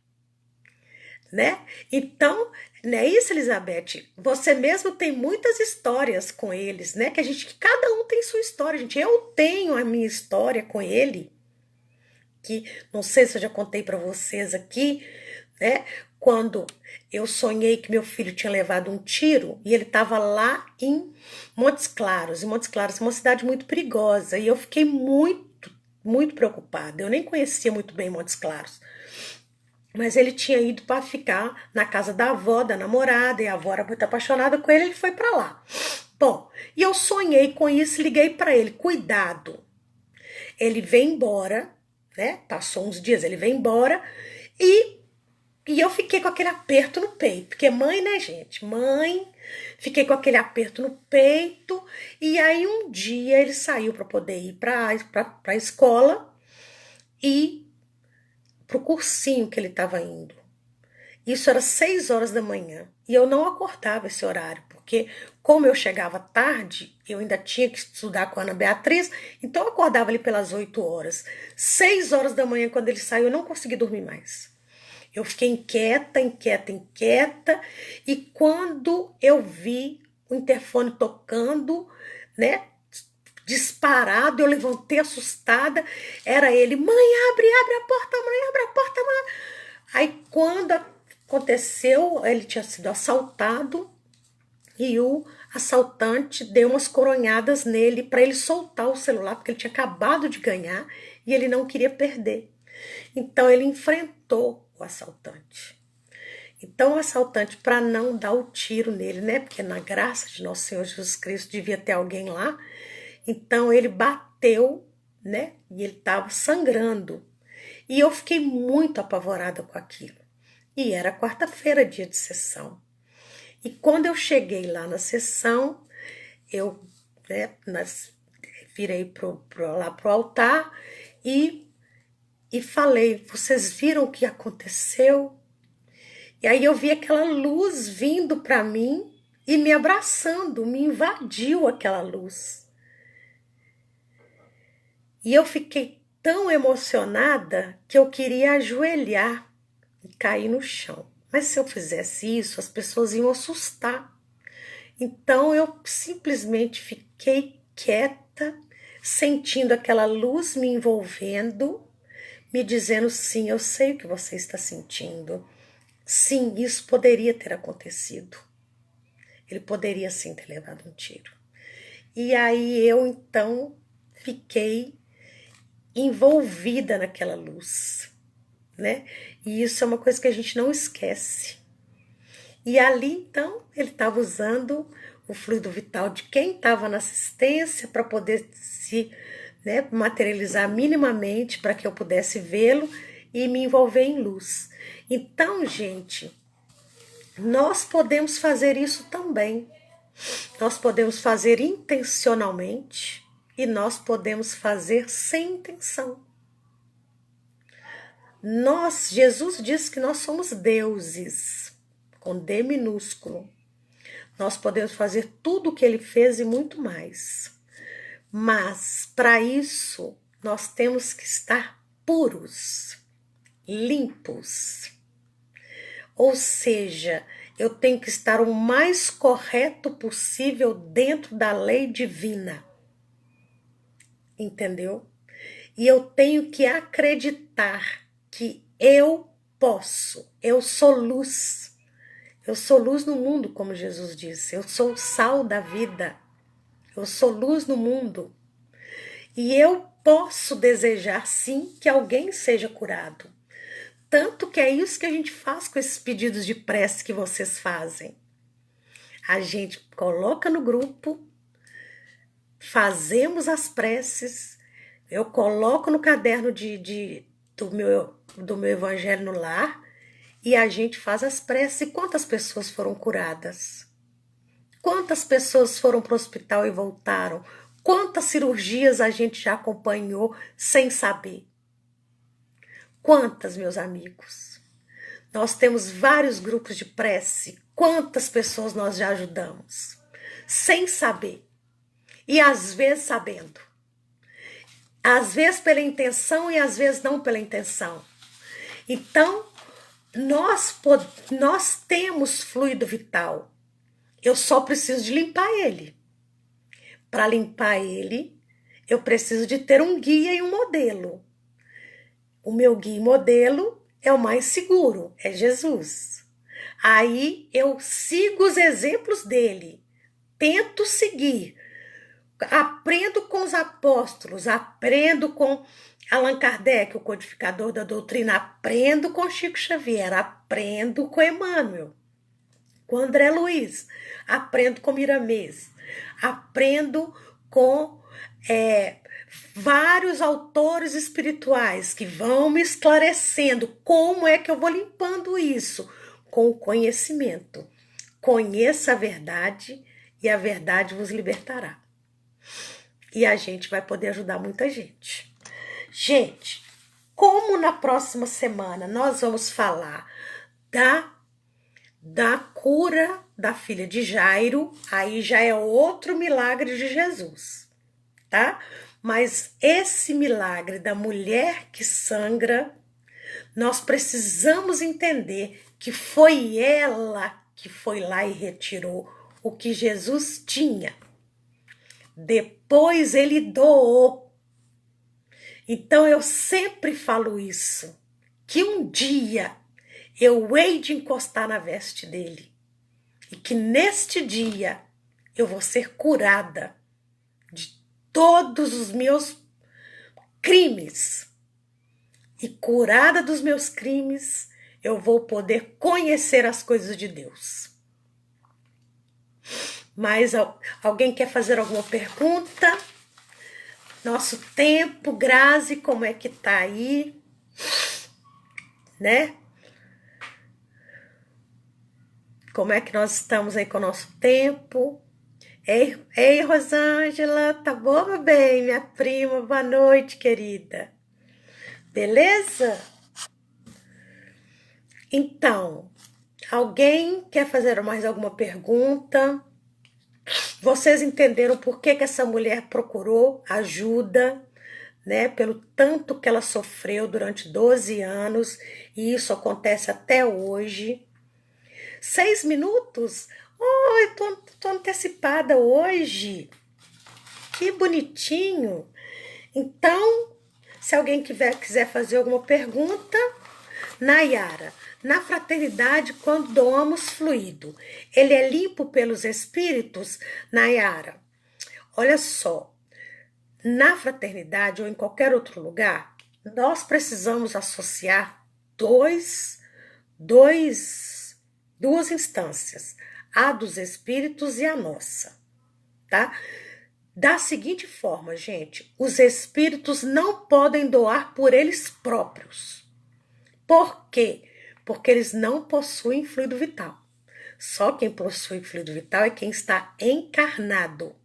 Né? Então, não é isso, Elizabeth? Você mesmo tem muitas histórias com eles, né? Que cada um tem sua história, gente. Eu tenho a minha história com ele, que não sei se eu já contei para vocês aqui, né? Quando eu sonhei que meu filho tinha levado um tiro e ele estava lá em Montes Claros. E Montes Claros é uma cidade muito perigosa e eu fiquei muito preocupada. Eu nem conhecia muito bem Montes Claros. Mas ele tinha ido para ficar na casa da avó, da namorada, e a avó era muito apaixonada com ele foi para lá. Bom, e eu sonhei com isso, liguei para ele, cuidado. Ele vem embora, né? Passou uns dias, ele vem embora e eu fiquei com aquele aperto no peito, porque mãe, né, gente? Mãe, fiquei com aquele aperto no peito. E aí um dia ele saiu para poder ir para a escola e pro cursinho que ele estava indo. Isso era 6 horas da manhã e eu não acordava esse horário, porque como eu chegava tarde, eu ainda tinha que estudar com a Ana Beatriz, então eu acordava ali pelas 8 horas. 6 horas da manhã, quando ele saiu, eu não consegui dormir mais. Eu fiquei inquieta, e quando eu vi o interfone tocando, né, disparado, eu levantei assustada, era ele, mãe, abre a porta, mãe, abre a porta, mãe. Aí aconteceu, ele tinha sido assaltado e o assaltante deu umas coronhadas nele para ele soltar o celular, porque ele tinha acabado de ganhar e ele não queria perder. Então ele enfrentou o assaltante. Então o assaltante, para não dar o tiro nele, né? Porque na graça de nosso Senhor Jesus Cristo devia ter alguém lá. Então ele bateu, né? E ele estava sangrando. E eu fiquei muito apavorada com aquilo. E era quarta-feira, dia de sessão. E quando eu cheguei lá na sessão, eu, né, virei lá pro altar e falei, vocês viram o que aconteceu? E aí eu vi aquela luz vindo para mim e me abraçando, me invadiu aquela luz. E eu fiquei tão emocionada que eu queria ajoelhar e cair no chão. Mas se eu fizesse isso, as pessoas iam assustar. Então eu simplesmente fiquei quieta, sentindo aquela luz me envolvendo, me dizendo sim, eu sei o que você está sentindo. Sim, isso poderia ter acontecido. Ele poderia sim ter levado um tiro. E aí eu então fiquei envolvida naquela luz, né? E isso é uma coisa que a gente não esquece. E ali então ele estava usando o fluido vital de quem estava na assistência para poder se, né, materializar minimamente para que eu pudesse vê-lo e me envolver em luz. Então, gente, nós podemos fazer isso também. Nós podemos fazer intencionalmente e nós podemos fazer sem intenção. Jesus disse que nós somos deuses, com D minúsculo. Nós podemos fazer tudo o que ele fez e muito mais. Mas, para isso, nós temos que estar puros, limpos. Ou seja, eu tenho que estar o mais correto possível dentro da lei divina. Entendeu? E eu tenho que acreditar que eu posso, eu sou luz. Eu sou luz no mundo, como Jesus disse. Eu sou o sal da vida. Eu sou luz no mundo. E eu posso desejar, sim, que alguém seja curado. Tanto que é isso que a gente faz com esses pedidos de prece que vocês fazem. A gente coloca no grupo, fazemos as preces, eu coloco no caderno do meu Evangelho no Lar e a gente faz as preces. E quantas pessoas foram curadas? Quantas pessoas foram para o hospital e voltaram? Quantas cirurgias a gente já acompanhou sem saber? Quantas, meus amigos? Nós temos vários grupos de prece. Quantas pessoas nós já ajudamos? Sem saber. E às vezes sabendo. Às vezes pela intenção e às vezes não pela intenção. Então, nós temos fluido vital. Eu só preciso de limpar ele. Para limpar ele, eu preciso de ter um guia e um modelo. O meu guia e modelo é o mais seguro, é Jesus. Aí eu sigo os exemplos dele, tento seguir, aprendo com os apóstolos, aprendo com Allan Kardec, o codificador da doutrina, aprendo com Chico Xavier, aprendo com Emmanuel, com André Luiz, aprendo com Miramês, aprendo com vários autores espirituais que vão me esclarecendo como é que eu vou limpando isso com o conhecimento. Conheça a verdade e a verdade vos libertará. E a gente vai poder ajudar muita gente. Gente, como na próxima semana nós vamos falar da cura da filha de Jairo, aí já é outro milagre de Jesus, tá? Mas esse milagre da mulher que sangra, nós precisamos entender que foi ela que foi lá e retirou o que Jesus tinha. Depois ele doou. Então eu sempre falo isso, que um dia eu hei de encostar na veste dele. E que neste dia eu vou ser curada de todos os meus crimes. E curada dos meus crimes, eu vou poder conhecer as coisas de Deus. Mas alguém quer fazer alguma pergunta? Nosso tempo, Grazi, como é que tá aí? Né? Como é que nós estamos aí com o nosso tempo? Ei, Rosângela, tá bom, meu bem? Minha prima, boa noite, querida. Beleza? Então, alguém quer fazer mais alguma pergunta? Vocês entenderam por que essa mulher procurou ajuda, né? Pelo tanto que ela sofreu durante 12 anos, e isso acontece até hoje. 6 minutos? Oh, eu tô antecipada hoje. Que bonitinho. Então, se alguém quiser fazer alguma pergunta, Nayara, na fraternidade, quando doamos fluido, ele é limpo pelos espíritos? Nayara, olha só, na fraternidade ou em qualquer outro lugar, nós precisamos associar duas instâncias, a dos espíritos e a nossa, tá? Da seguinte forma, gente, os espíritos não podem doar por eles próprios. Por quê? Porque eles não possuem fluido vital. Só quem possui fluido vital é quem está encarnado,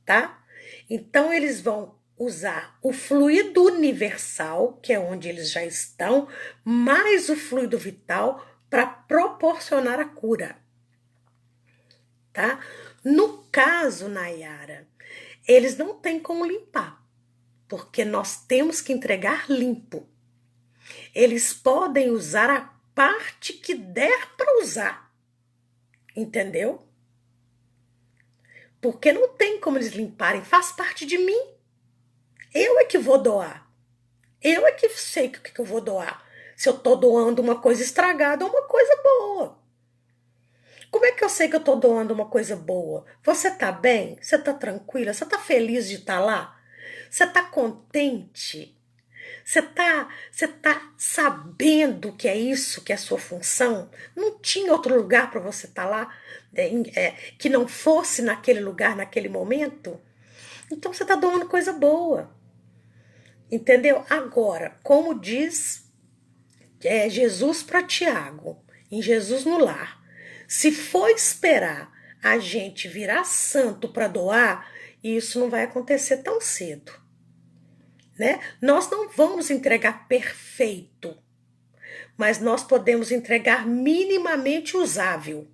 tá? Então, eles vão usar o fluido universal, que é onde eles já estão, mais o fluido vital para proporcionar a cura, tá? No caso, Nayara, eles não têm como limpar, porque nós temos que entregar limpo. Eles podem usar a parte que der para usar, entendeu? Porque não tem como eles limparem, faz parte de mim. Eu é que vou doar. Eu é que sei o que eu vou doar. Se eu tô doando uma coisa estragada ou uma coisa boa. Como é que eu sei que eu tô doando uma coisa boa? Você tá bem? Você tá tranquila? Você tá feliz de estar lá? Você tá contente? Você tá sabendo que é isso, que é a sua função? Não tinha outro lugar para você estar lá, que não fosse naquele lugar, naquele momento? Então você tá doando coisa boa. Entendeu? Agora, como diz Jesus para Tiago, em Jesus no Lar, se for esperar a gente virar santo para doar, isso não vai acontecer tão cedo, né? Nós não vamos entregar perfeito, mas nós podemos entregar minimamente usável,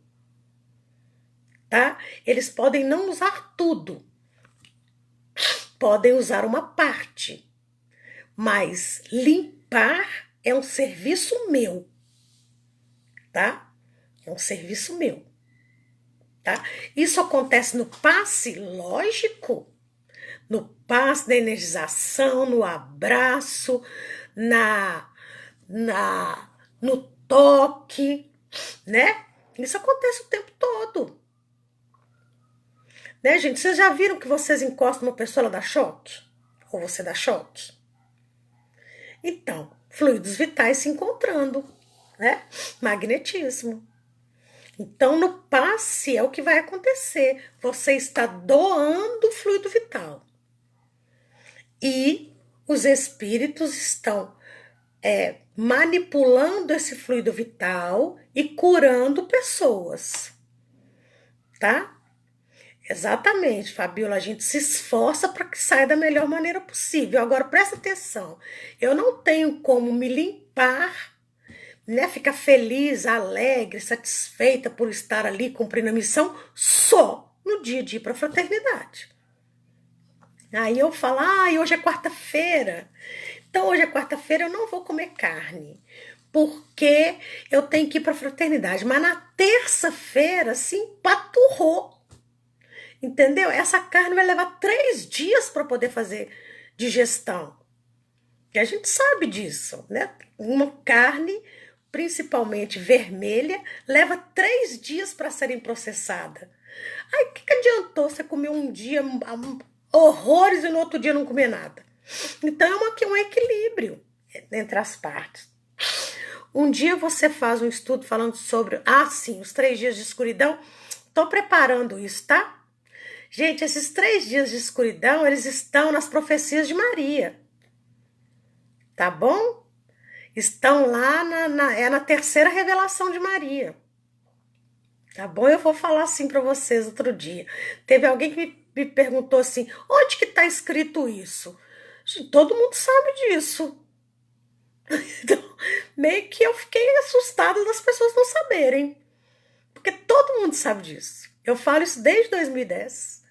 tá? Eles podem não usar tudo, podem usar uma parte, mas limpar é um serviço meu, tá? É um serviço meu, tá? Isso acontece no passe, lógico, no passe da energização, no abraço, no toque, né? Isso acontece o tempo todo. Né, gente? Vocês já viram que vocês encostam uma pessoa, ela dá choque? Ou você dá choque? Então, fluidos vitais se encontrando, né? Magnetismo. Então, no passe é o que vai acontecer. Você está doando fluido vital. E os espíritos estão manipulando esse fluido vital e curando pessoas, tá? Exatamente, Fabiola, a gente se esforça para que saia da melhor maneira possível. Agora, presta atenção, eu não tenho como me limpar, né, ficar feliz, alegre, satisfeita por estar ali cumprindo a missão só no dia a dia para a fraternidade. Aí eu falo, hoje é quarta-feira, então hoje é quarta-feira, eu não vou comer carne, porque eu tenho que ir para a fraternidade, mas na terça-feira se empaturrou. Entendeu? Essa carne vai levar 3 dias para poder fazer digestão. E a gente sabe disso, né? Uma carne principalmente vermelha, leva 3 dias para serem processadas. Aí o que adiantou você comer um dia horrores e no outro dia não comer nada? Então é um equilíbrio entre as partes. Um dia você faz um estudo falando sobre, sim, os 3 dias de escuridão. Tô preparando isso, tá? Gente, esses 3 dias de escuridão, eles estão nas profecias de Maria. Tá bom? Estão lá na terceira revelação de Maria. Tá bom? Eu vou falar assim para vocês outro dia. Teve alguém que me perguntou assim, onde que tá escrito isso? Gente, todo mundo sabe disso. Então, meio que eu fiquei assustada das pessoas não saberem. Porque todo mundo sabe disso. Eu falo isso desde 2010.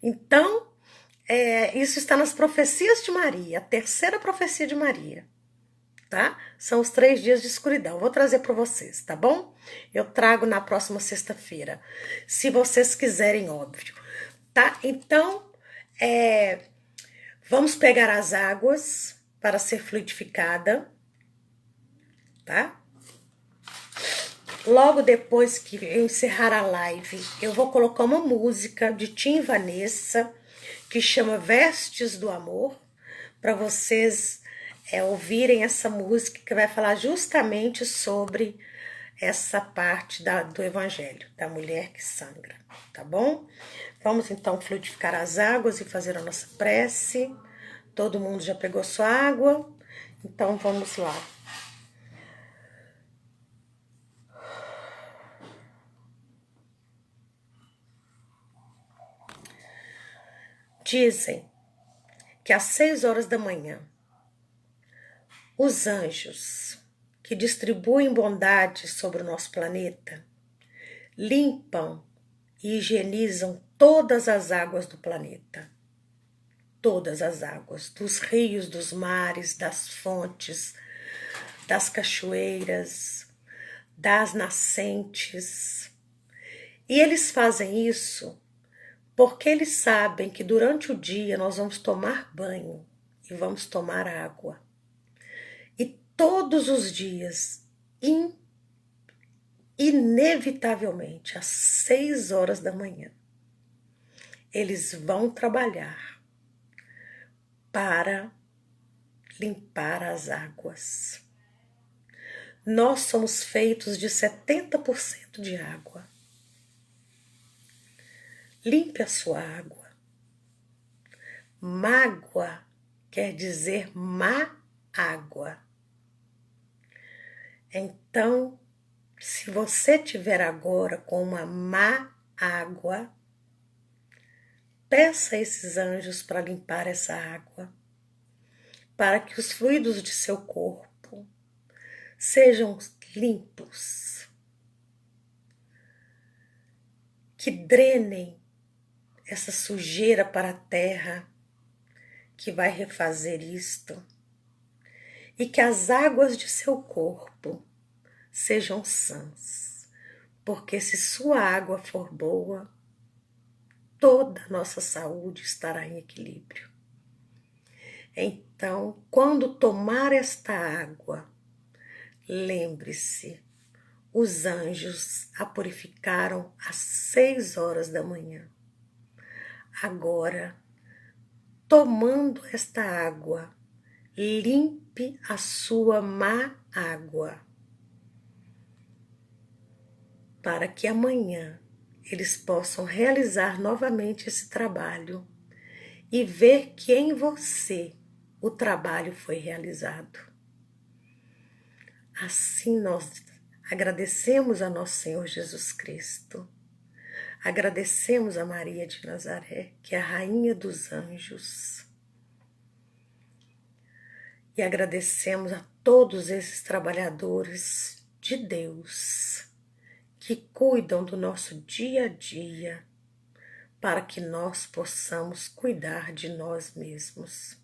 Então, isso está nas profecias de Maria, a terceira profecia de Maria. Tá? São os 3 dias de escuridão. Vou trazer para vocês, tá bom? Eu trago na próxima sexta-feira, se vocês quiserem, óbvio. Tá? Então, vamos pegar as águas para ser fluidificada, tá? Logo depois que eu encerrar a live, eu vou colocar uma música de Tim e Vanessa, que chama Vestes do Amor, para vocês ouvirem essa música que vai falar justamente sobre essa parte do evangelho, da mulher que sangra, tá bom? Vamos então fluidificar as águas e fazer a nossa prece. Todo mundo já pegou sua água? Então vamos lá. Dizem que às 6 horas da manhã, os anjos que distribuem bondade sobre o nosso planeta limpam e higienizam todas as águas do planeta. Todas as águas, dos rios, dos mares, das fontes, das cachoeiras, das nascentes. E eles fazem isso porque eles sabem que durante o dia nós vamos tomar banho e vamos tomar água. E todos os dias, inevitavelmente, às 6 horas da manhã, eles vão trabalhar para limpar as águas. Nós somos feitos de 70% de água. Limpe a sua água. Mágoa quer dizer má água. Então, se você tiver agora com uma má água, peça a esses anjos para limpar essa água, para que os fluidos de seu corpo sejam limpos, que drenem essa sujeira para a terra, que vai refazer isto, e que as águas de seu corpo sejam sãs, porque se sua água for boa, toda a nossa saúde estará em equilíbrio. Então, quando tomar esta água, lembre-se, os anjos a purificaram às 6 horas da manhã. Agora, tomando esta água, limpe a sua má água, para que amanhã eles possam realizar novamente esse trabalho e ver que em você o trabalho foi realizado. Assim nós agradecemos a nosso Senhor Jesus Cristo, agradecemos a Maria de Nazaré, que é a rainha dos anjos, e agradecemos a todos esses trabalhadores de Deus que cuidam do nosso dia a dia para que nós possamos cuidar de nós mesmos.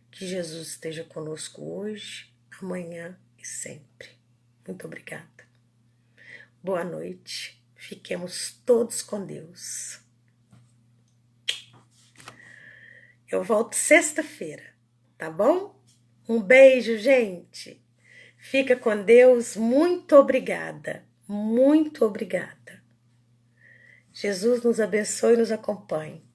Que Jesus esteja conosco hoje, amanhã e sempre. Muito obrigada. Boa noite. Fiquemos todos com Deus. Eu volto sexta-feira, tá bom? Um beijo, gente. Fica com Deus. Muito obrigada. Muito obrigada. Jesus nos abençoe e nos acompanhe.